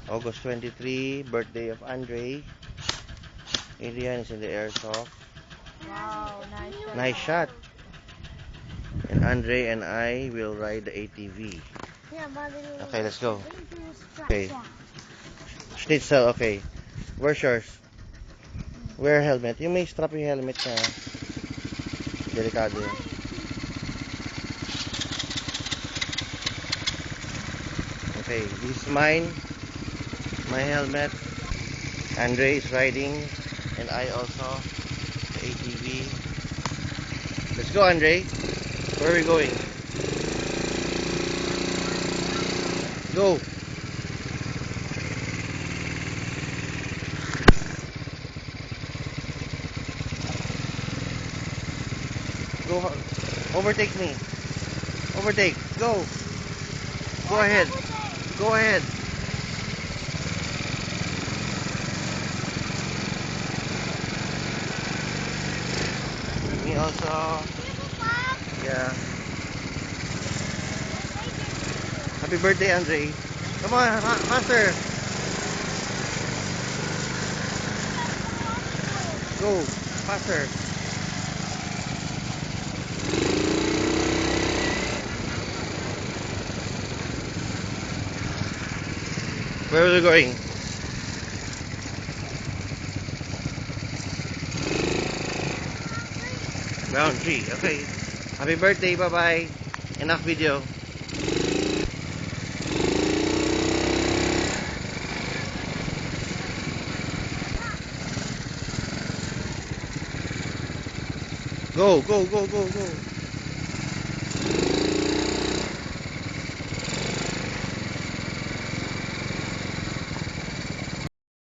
August 23, birthday of Andre. Adrian is in the airsoft. Wow, nice shot. Nice shot. And Andre and I will ride the ATV. Okay, let's go. Okay. Schnitzel, okay. Where's yours? Wear helmet. You may strap yung helmet niya. Delikado yun. Okay, this is mine. My helmet. Andre is riding. And I also. The ATV. Let's go, Andre. Where are we going? Go. Go. Overtake me. Overtake. Go. Go ahead. Go ahead. Me also. Yeah. Happy birthday, Andre. Come on, faster. Go. Faster. Where are we going? Round 3. Okay. Happy birthday. Bye-bye. Enough video. Go, go, go, go, go.